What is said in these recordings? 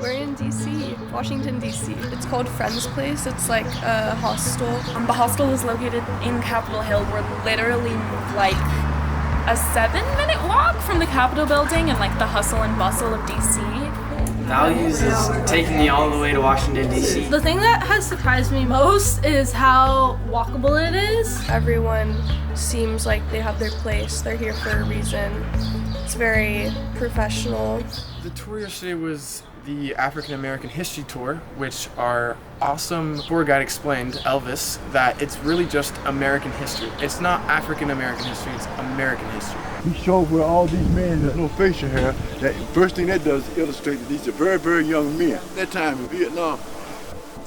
We're in D.C., Washington D.C. It's called Friends Place. It's like a hostel. The hostel is located in Capitol Hill. We're literally like a 7-minute walk from the Capitol building and like the hustle and bustle of D.C. Values is taking me all the way to Washington D.C. The thing that has surprised me most is how walkable it is. Everyone seems like they have their place. They're here for a reason. It's very professional. The tour yesterday was the African American History Tour, which our awesome tour guide explained, Elvis, that it's really just American history. It's not African American history, it's American history. He showed where all these men have no facial hair. That first thing that does is illustrate that these are very, very young men. At that time in Vietnam,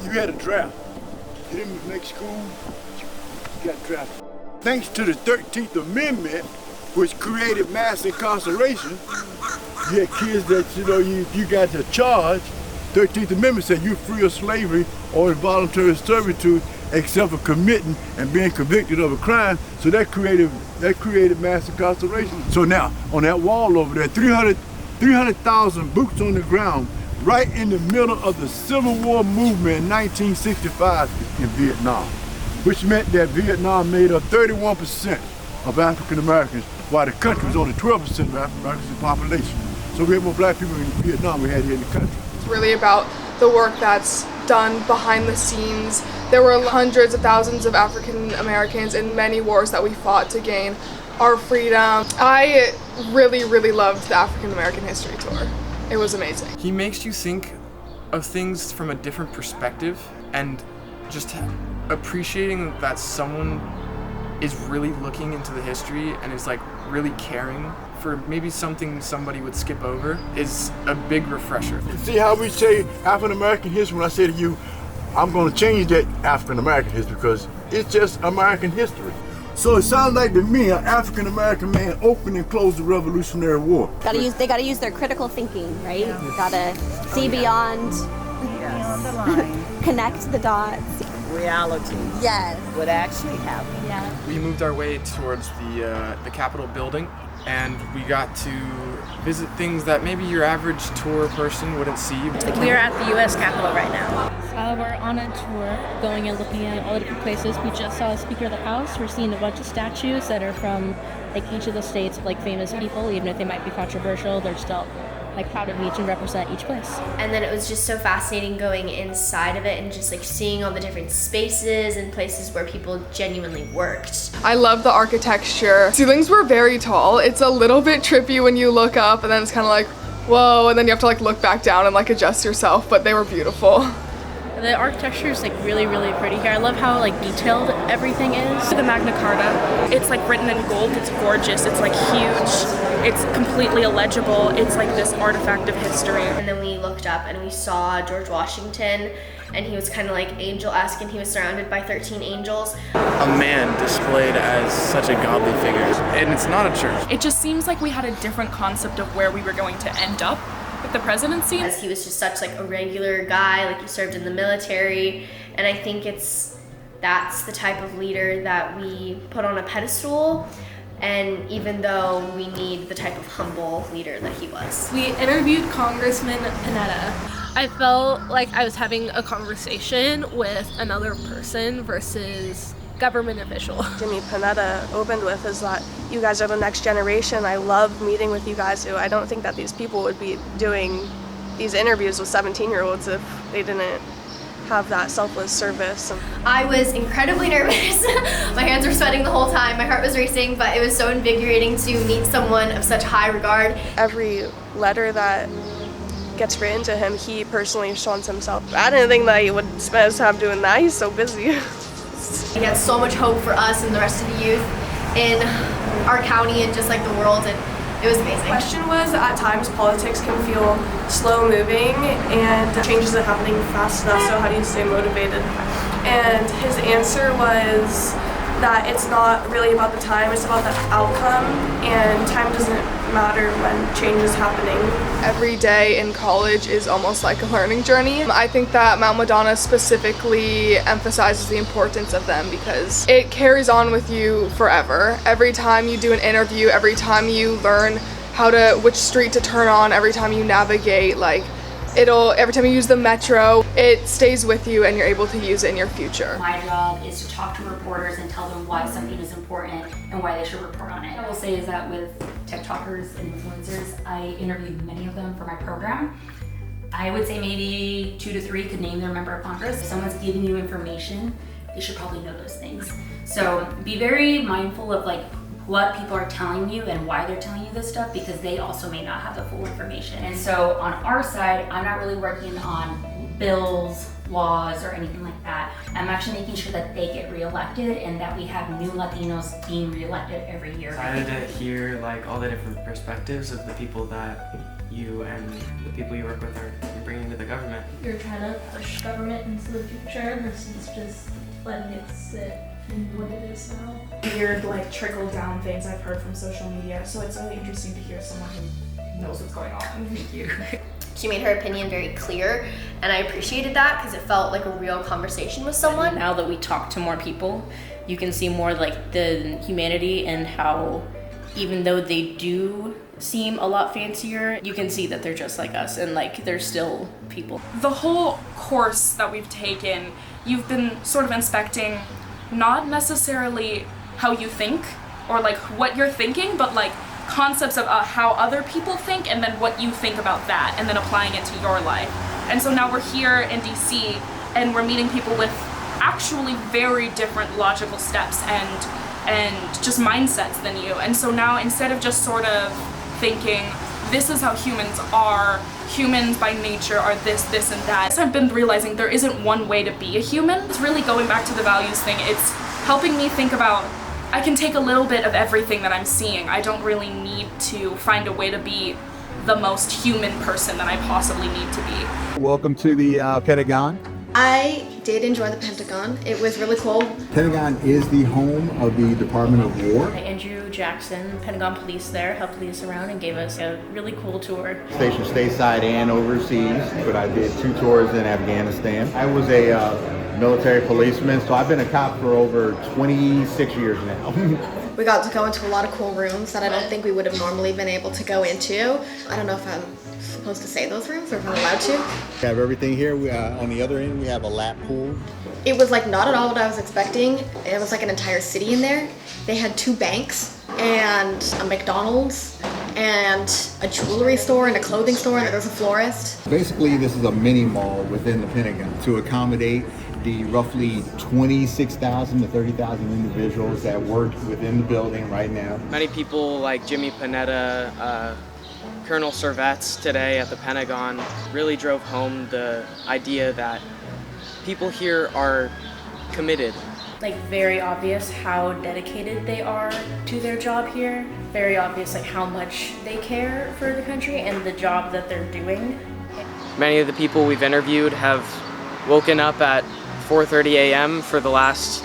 you had a draft. You didn't make school, you got drafted. Thanks to the 13th Amendment, which created mass incarceration, you had kids that, you got to charge. 13th Amendment said you're free of slavery or involuntary servitude except for committing and being convicted of a crime. So that created mass incarceration. So now, on that wall over there, 300,000 boots on the ground, right in the middle of the Civil War movement in 1965 in Vietnam, which meant that Vietnam made up 31% of African Americans, while the country was only 12% of African Americans in population. So we had more black people in Vietnam we had here in the country. It's really about the work that's done behind the scenes. There were hundreds of thousands of African Americans in many wars that we fought to gain our freedom. I really, really loved the African American History Tour. It was amazing. He makes you think of things from a different perspective and just appreciating that someone is really looking into the history and is like really caring for maybe something somebody would skip over is a big refresher. See how we say African American history when I say to you, I'm going to change that African American history because it's just American history. So it sounds like to me an African American man opened and closed the Revolutionary War. They gotta use their critical thinking, right? Yeah. You gotta see beyond, the line. Connect the dots. Reality. Yes. What actually happened. Yeah. We moved our way towards the Capitol building, and we got to visit things that maybe your average tour person wouldn't see. We are at the U.S. Capitol right now. We're on a tour going and looking at all the different places. We just saw a Speaker of the House. We're seeing a bunch of statues that are from like each of the states of like famous people. Even if they might be controversial, they're still like proud of each and represent each place. And then it was just so fascinating going inside of it and just like seeing all the different spaces and places where people genuinely worked. I love the architecture. Ceilings were very tall. It's a little bit trippy when you look up and then it's kind of like, whoa, and then you have to like look back down and like adjust yourself, but they were beautiful. The architecture is like really, really pretty here. I love how like detailed everything is. The Magna Carta, it's like written in gold, it's gorgeous, it's like huge, it's completely illegible, it's like this artifact of history. And then we looked up and we saw George Washington, and he was kind of like angel-esque, and he was surrounded by 13 angels. A man displayed as such a godly figure, and it's not a church. It just seems like we had a different concept of where we were going to end up with the presidency. As he was just such like a regular guy, like he served in the military, and I think that's the type of leader that we put on a pedestal. And even though we need the type of humble leader that he was. We interviewed Congressman Panetta. I felt like I was having a conversation with another person versus government official. Jimmy Panetta opened with is that you guys are the next generation. I love meeting with you guys. I don't think that these people would be doing these interviews with 17-year-olds if they didn't have that selfless service. I was incredibly nervous. My hands were sweating the whole time. My heart was racing, but it was so invigorating to meet someone of such high regard. Every letter that gets written to him, he personally shows himself. I didn't think that he would spend his time doing that. He's so busy. He had so much hope for us and the rest of the youth in our county and just like the world, and it was amazing. The question was, at times politics can feel slow moving and changes are happening fast enough, so how do you stay motivated? And his answer was that it's not really about the time, it's about the outcome, and time doesn't matter when change is happening. Every day in college is almost like a learning journey. I think that Mount Madonna specifically emphasizes the importance of them because it carries on with you forever. Every time you do an interview, every time you learn which street to turn on, every time you navigate, like Every time you use the metro, it stays with you and you're able to use it in your future. My job is to talk to reporters and tell them why something is important and why they should report on it. What I will say is that with TikTokers and influencers, I interviewed many of them for my program. I would say maybe 2 to 3 could name their member of Congress. If someone's giving you information, they should probably know those things. So be very mindful of like what people are telling you and why they're telling you this stuff, because they also may not have the full information. And so on our side, I'm not really working on bills, laws, or anything like that. I'm actually making sure that they get reelected and that we have new Latinos being reelected every year. Excited to hear like all the different perspectives of the people that you and the people you work with are bringing to the government. You're trying to push government into the future versus just letting it sit in what it is now. Weird, like, trickle-down things I've heard from social media, so it's really interesting to hear someone who knows what's going on. Thank you. She made her opinion very clear, and I appreciated that because it felt like a real conversation with someone. Now that we talk to more people, you can see more like the humanity and how even though they do seem a lot fancier, you can see that they're just like us and like they're still people. The whole course that we've taken, you've been sort of inspecting not necessarily how you think or like what you're thinking, but like concepts of how other people think and then what you think about that and then applying it to your life. And so now we're here in DC and we're meeting people with actually very different logical steps and just mindsets than you. And so now instead of just sort of thinking this is how humans by nature are this and that, I've been realizing there isn't one way to be a human. It's really going back to the values thing. It's helping me think about I can take a little bit of everything that I'm seeing. I don't really need to find a way to be the most human person that I possibly need to be. Welcome to the Pentagon. I did enjoy the Pentagon. It was really cool. Pentagon is the home of the Department of War. Andrew Jackson, Pentagon Police there, helped lead us around and gave us a really cool tour. Stationed stateside and overseas, but I did 2 tours in Afghanistan. I was a military policeman, so I've been a cop for over 26 years now. We got to go into a lot of cool rooms that I don't think we would have normally been able to go into. I don't know if I'm supposed to say those rooms or if I'm allowed to. We have everything here. On the other end, we have a lap pool. It was like not at all what I was expecting. It was like an entire city in there. They had 2 banks and a McDonald's and a jewelry store and a clothing store, and there was a florist. Basically, this is a mini mall within the Pentagon to accommodate the roughly 26,000 to 30,000 individuals that work within the building right now. Many people like Jimmy Panetta, Colonel Servets today at the Pentagon really drove home the idea that people here are committed. Like very obvious how dedicated they are to their job here. Very obvious like how much they care for the country and the job that they're doing. Many of the people we've interviewed have woken up at 4:30 a.m. for the last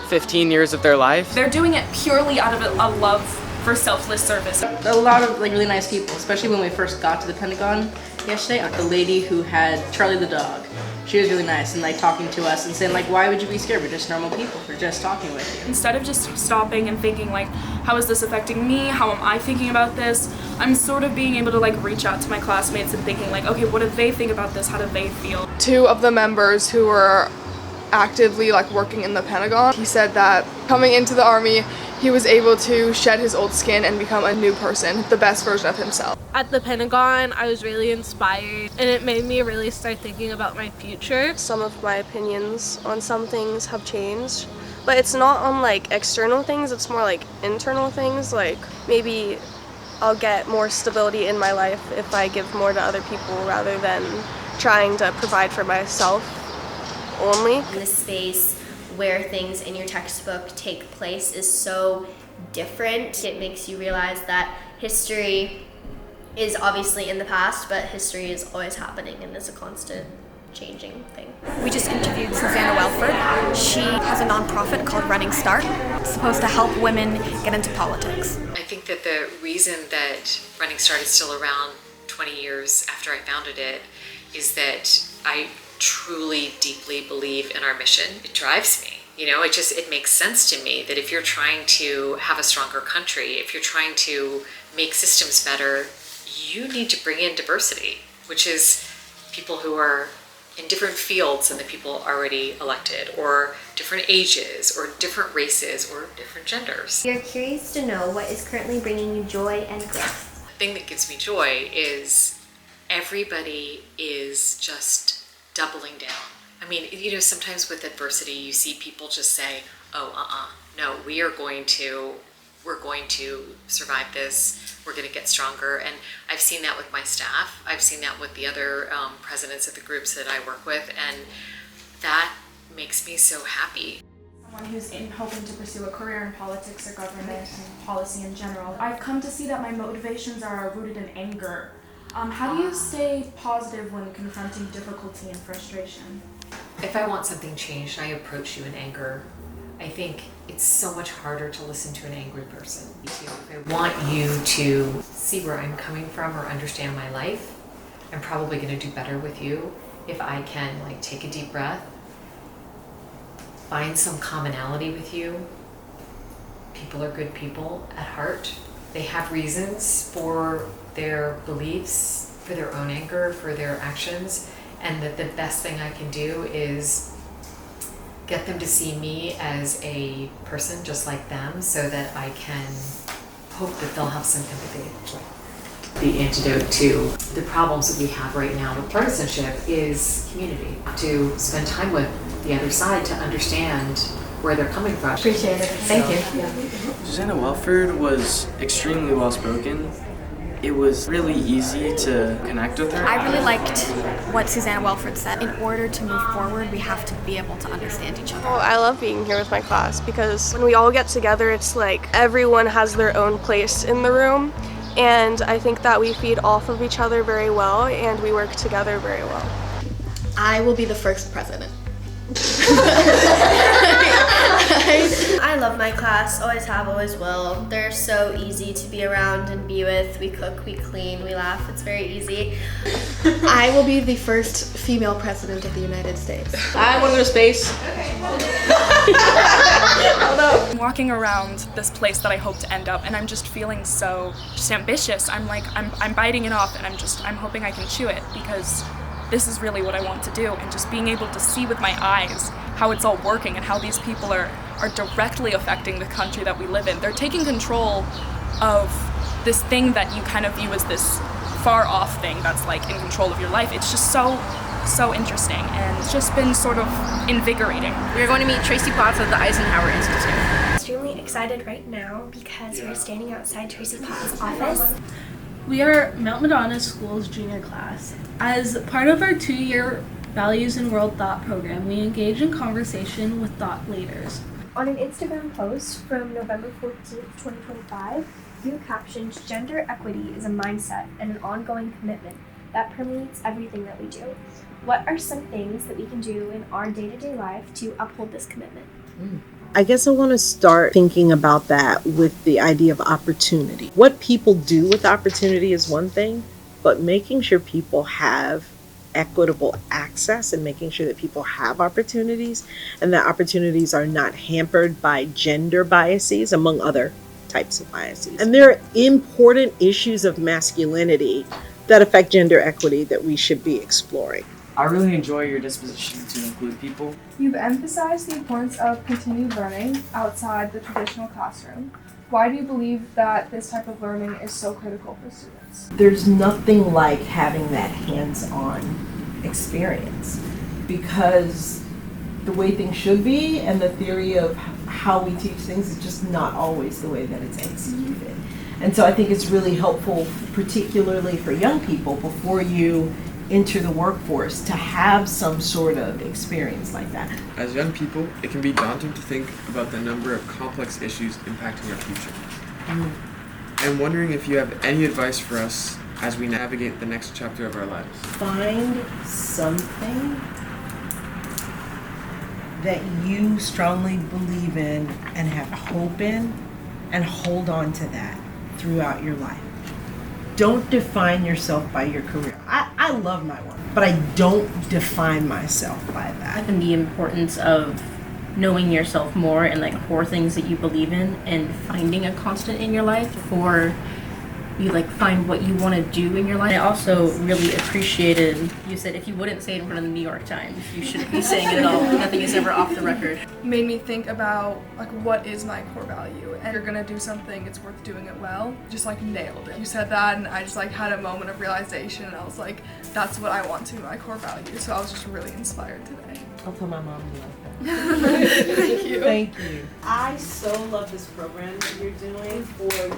15 years of their life. They're doing it purely out of a love for selfless service. A lot of like really nice people, especially when we first got to the Pentagon yesterday. The lady who had Charlie the dog, she was really nice and like talking to us and saying like, why would you be scared? We're just normal people. We're just talking with you. Instead of just stopping and thinking like, how is this affecting me? How am I thinking about this? I'm sort of being able to like reach out to my classmates and thinking like, okay, what do they think about this? How do they feel? 2 of the members who were actively like working in the Pentagon, he said that coming into the Army, he was able to shed his old skin and become a new person, the best version of himself. At the Pentagon, I was really inspired, and it made me really start thinking about my future. Some of my opinions on some things have changed, but it's not on like external things, it's more like internal things. Like maybe I'll get more stability in my life if I give more to other people rather than trying to provide for myself only. The space where things in your textbook take place is so different. It makes you realize that history is obviously in the past, but history is always happening and is a constant changing thing. We just interviewed Susanna Welford. She has a nonprofit called Running Start. It's supposed to help women get into politics. I think that the reason that Running Start is still around 20 years after I founded it is that I truly deeply believe in our mission. It drives me. You know, it makes sense to me that if you're trying to have a stronger country, if you're trying to make systems better, you need to bring in diversity, which is people who are in different fields than the people already elected, or different ages, or different races, or different genders. We are curious to know what is currently bringing you joy and growth. The thing that gives me joy is everybody is just doubling down. I mean, you know, sometimes with adversity, you see people just say, oh, no, we're going to survive this. We're going to get stronger. And I've seen that with my staff. I've seen that with the other presidents of the groups that I work with. And that makes me so happy. Someone who's hoping to pursue a career in politics or government and policy in general, I've come to see that my motivations are rooted in anger. How do you stay positive when confronting difficulty and frustration? If I want something changed, I approach you in anger. I think it's so much harder to listen to an angry person. If I want you to see where I'm coming from or understand my life, I'm probably going to do better with you if I can take a deep breath, find some commonality with you. People are good people at heart. They have reasons for their beliefs, for their own anger, for their actions, and that the best thing I can do is get them to see me as a person just like them, so that I can hope that they'll have some empathy. The antidote to the problems that we have right now with partisanship is community. To spend time with the other side to understand where they're coming from. Appreciate it. Thank you. Susanna Welford was extremely well spoken. It was really easy to connect with her. I really liked what Susanna Welford said. In order to move forward, we have to be able to understand each other. Well, I love being here with my class because when we all get together, it's like everyone has their own place in the room. And I think that we feed off of each other very well and we work together very well. I will be the first president. I love my class, always have, always will. They're so easy to be around and be with. We cook, we clean, we laugh. It's very easy. I will be the first female president of the United States. I want to go to space. I'm walking around this place that I hope to end up, and I'm just feeling so ambitious. I'm biting it off, and I'm hoping I can chew it, because this is really what I want to do, and just being able to see with my eyes how it's all working and how these people are directly affecting the country that we live in. They're taking control of this thing that you kind of view as this far off thing that's in control of your life. It's just so interesting, and it's just been sort of invigorating. We're going to meet Tracy Potts at the Eisenhower Institute. Extremely excited right now because we're standing outside Tracy Potts' office. We are Mount Madonna School's junior class. As part of our 2-year Values in World Thought program, we engage in conversation with thought leaders. On an Instagram post from November 14th, 2025, you captioned, "Gender equity is a mindset and an ongoing commitment that permeates everything that we do. What are some things that we can do in our day-to-day life to uphold this commitment?" I guess I want to start thinking about that with the idea of opportunity. What people do with opportunity is one thing, but making sure people have equitable access and making sure that people have opportunities and that opportunities are not hampered by gender biases, among other types of biases. And there are important issues of masculinity that affect gender equity that we should be exploring. I really enjoy your disposition to include people. You've emphasized the importance of continued learning outside the traditional classroom. Why do you believe that this type of learning is so critical for students? There's nothing like having that hands-on experience, because the way things should be and the theory of how we teach things is just not always the way that it's executed. And so I think it's really helpful, particularly for young people, before you enter the workforce, to have some sort of experience like that. As young people, it can be daunting to think about the number of complex issues impacting our future. I'm wondering if you have any advice for us as we navigate the next chapter of our lives. Find something that you strongly believe in and have hope in, and hold on to that throughout your life. Don't define yourself by your career. I love my work, but I don't define myself by that. And the importance of knowing yourself more and core things that you believe in, and finding a constant in your life for you like find what you want to do in your life. I also really appreciated you said if you wouldn't say it in front of the New York Times, you shouldn't be saying it at all. Nothing is ever off the record. Made me think about like what is my core value, and if you're gonna do something, it's worth doing it well. Just like nailed it. You said that, and I just like had a moment of realization, and I was like, that's what I want to be my core value. So I was just really inspired today. I'll tell my mom you like that. Thank you. Thank you. I so love this program that you're doing.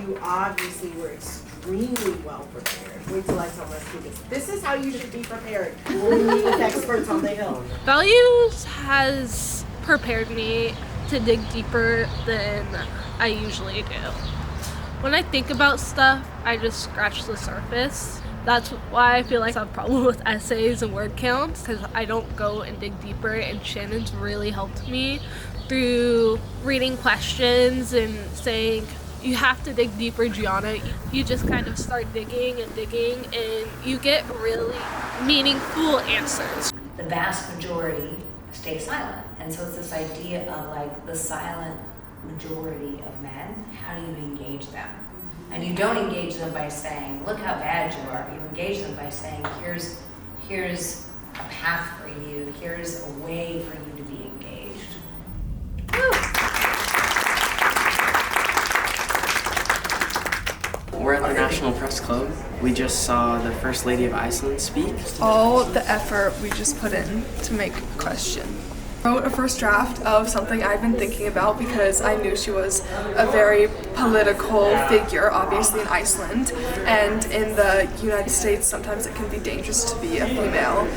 You obviously were extremely well prepared. Wait till I tell my students. This is how you should be prepared when we meet with experts on the Hill. Values has prepared me to dig deeper than I usually do. When I think about stuff, I just scratch the surface. That's why I feel like I have a problem with essays and word counts, because I don't go and dig deeper, and Shannon's really helped me through reading questions and saying, you have to dig deeper, Gianna. You just kind of start digging, and you get really meaningful answers. The vast majority stay silent. And so it's this idea of like the silent majority of men, how do you engage them? And you don't engage them by saying, look how bad you are. You engage them by saying, here's a path for you. Here's a way for you to be engaged. We're at the National Press Club. We just saw the First Lady of Iceland speak. All the effort we just put in to make a question. Wrote a first draft of something I've been thinking about because I knew she was a very political figure, obviously in Iceland, and in the United States sometimes it can be dangerous to be a female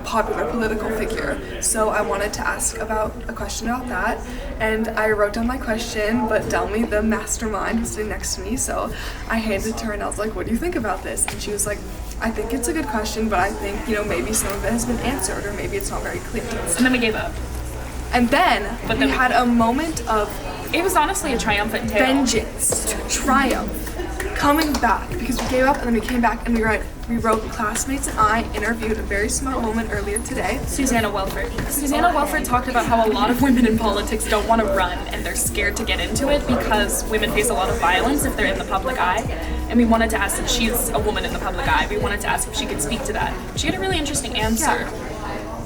popular political figure. So I wanted to ask about a question about that, and I wrote down my question, but Delmy, the mastermind, was sitting next to me, so I handed it to her and I was like, what do you think about this? And she was like, I think it's a good question, but I think, maybe some of it has been answered, or maybe it's not very clear to us. And then we gave up. And then we had a moment of... It was honestly a triumphant tale. Vengeance, triumph, coming back, because we gave up and then we came back and we wrote Classmates and I interviewed a very smart woman earlier today. Susanna Welford. Susanna Welford talked about how a lot of women in politics don't want to run and they're scared to get into it because women face a lot of violence if they're in the public eye. And we wanted to ask, if she's a woman in the public eye, we wanted to ask if she could speak to that. She had a really interesting answer. Yeah.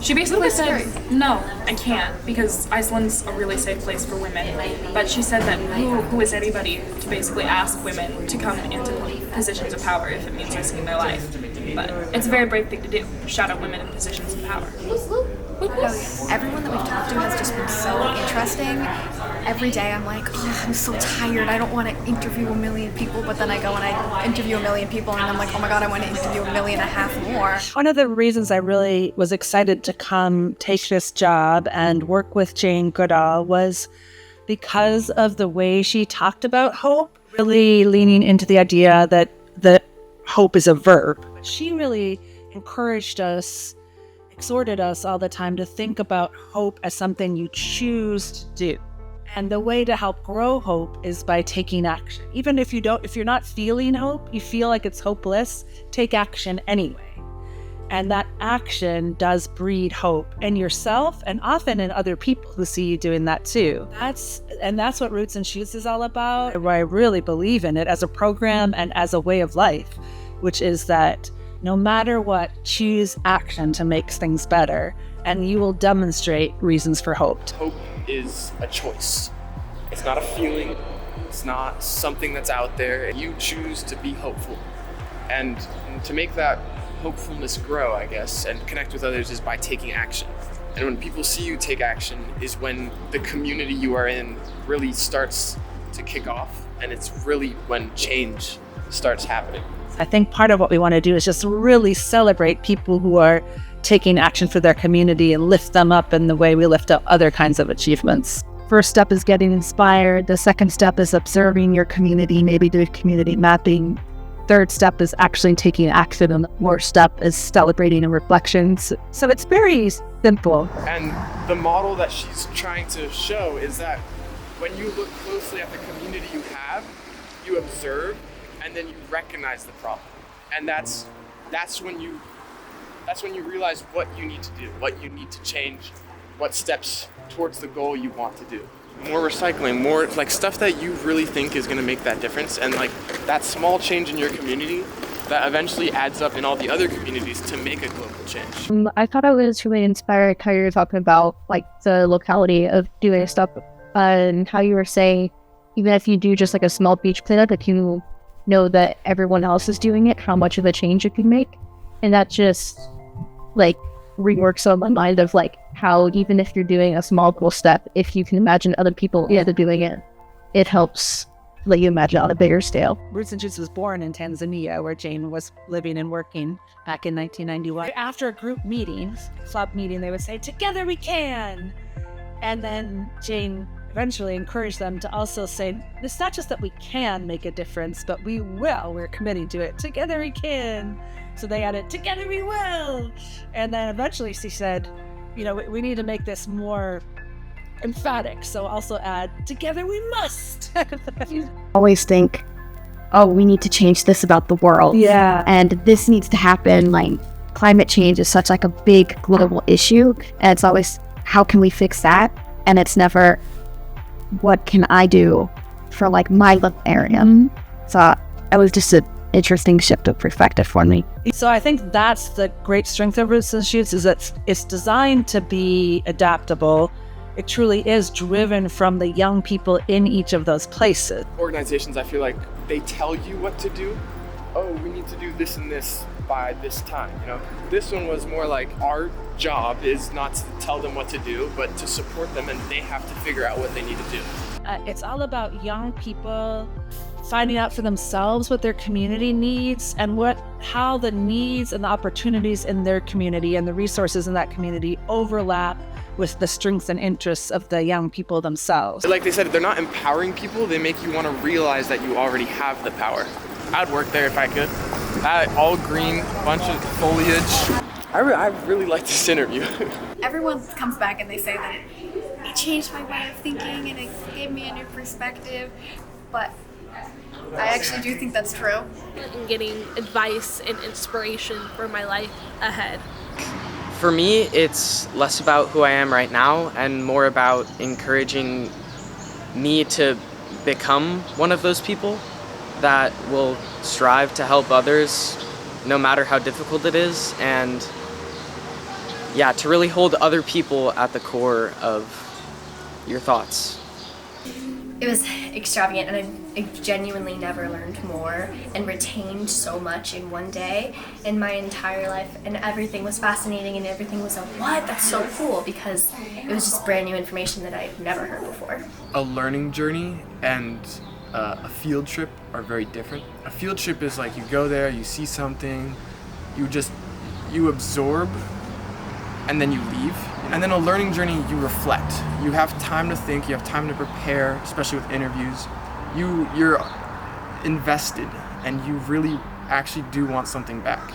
She basically said, no, I can't, because Iceland's a really safe place for women. But she said that who is anybody to basically ask women to come into positions of power if it means risking their life. But it's a very brave thing to do, shout out women in positions of power. Everyone that we've talked to has just been so interesting. Every day I'm like, oh, I'm so tired. I don't want to interview a million people, but then I go and I interview a million people and I'm like, oh my God, I want to interview 1.5 million more. One of the reasons I really was excited to come take this job and work with Jane Goodall was because of the way she talked about hope, really leaning into the idea that hope is a verb. She really encouraged us, exhorted us all the time to think about hope as something you choose to do. And the way to help grow hope is by taking action. Even if you're not feeling hope, you feel like it's hopeless, take action anyway. And that action does breed hope in yourself and often in other people who see you doing that too. That's what Roots and Shoots is all about. I really believe in it as a program and as a way of life, which is that no matter what, choose action to make things better, and you will demonstrate reasons for hope. Hope is a choice. It's not a feeling. It's not something that's out there. You choose to be hopeful. And to make that hopefulness grow, I guess, and connect with others is by taking action. And when people see you take action is when the community you are in really starts to kick off, and it's really when change starts happening. I think part of what we want to do is just really celebrate people who are taking action for their community and lift them up in the way we lift up other kinds of achievements. First step is getting inspired. The second step is observing your community, maybe doing community mapping. Third step is actually taking action, and the fourth step is celebrating and reflections. So it's very simple. And the model that she's trying to show is that when you look closely at the community you have, you observe, and then you recognize the problem. And that's when you realize what you need to do, what you need to change, what steps towards the goal you want to do. more recycling, more like stuff that you really think is going to make that difference, and like that small change in your community that eventually adds up in all the other communities to make a global change. I thought I was really inspired how you were talking about like the locality of doing stuff, and how you were saying even if you do just like a small beach cleanup, if you know that everyone else is doing it, how much of a change it could make. And that just like reworks on my mind of like how even if you're doing a small cool step, if you can imagine other people doing it, it helps let you imagine on a bigger scale. Roots and Shoots was born in Tanzania, where Jane was living and working back in 1991. After a group meeting, club meeting, they would say, "Together we can." And then Jane eventually encouraged them to also say, it's not just that we can make a difference, but we will. We're committing to it. Together we can. So they added, "Together we will." And then eventually she said, we need to make this more emphatic. So also add, "Together we must." Always think, oh, we need to change this about the world. Yeah. And this needs to happen. Like, climate change is such like a big global issue. And it's always, how can we fix that? And it's never, what can I do for like my little area? So it was just an interesting shift of perspective for me. So I think that's the great strength of Roots and Shoots, is that it's designed to be adaptable. It truly is driven from the young people in each of those places. Organizations, I feel like they tell you what to do. Oh, we need to do this and this by this time. This one was more like, our job is not to tell them what to do, but to support them, and they have to figure out what they need to do. It's all about young people finding out for themselves what their community needs and how the needs and the opportunities in their community and the resources in that community overlap with the strengths and interests of the young people themselves. Like they said, they're not empowering people, they make you want to realize that you already have the power. I'd work there if I could. All green, bunch of foliage. I really like this interview. Everyone comes back and they say that it changed my way of thinking and it gave me a new perspective, but I actually do think that's true. And getting advice and inspiration for my life ahead. For me, it's less about who I am right now and more about encouraging me to become one of those people that will strive to help others no matter how difficult it is, and to really hold other people at the core of your thoughts. It was extravagant, and I've genuinely never learned more and retained so much in one day in my entire life, and everything was fascinating and everything was like, what? That's so cool, because it was just brand new information that I've never heard before. A learning journey and a field trip are very different. A field trip is like, you go there, you see something, you absorb, and then you leave. And then a learning journey, you reflect. You have time to think, you have time to prepare, especially with interviews. You're invested, and you really actually do want something back.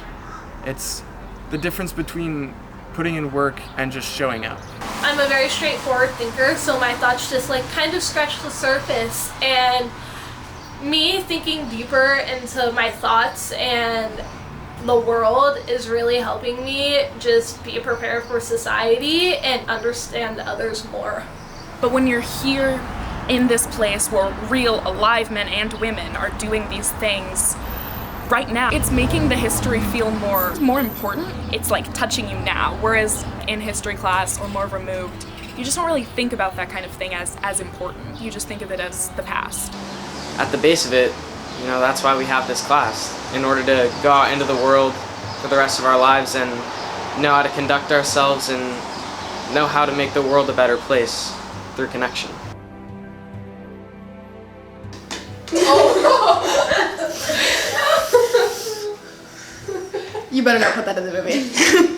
It's the difference between putting in work and just showing up. I'm a very straightforward thinker, so my thoughts just like kind of scratch the surface, and me thinking deeper into my thoughts and the world is really helping me just be prepared for society and understand others more. But when you're here in this place where real alive men and women are doing these things right now, it's making the history feel more important. It's like touching you now, whereas in history class or more removed, you just don't really think about that kind of thing as important. You just think of it as the past. At the base of it, that's why we have this class, in order to go out into the world for the rest of our lives and know how to conduct ourselves and know how to make the world a better place through connection. You better not put that in the movie.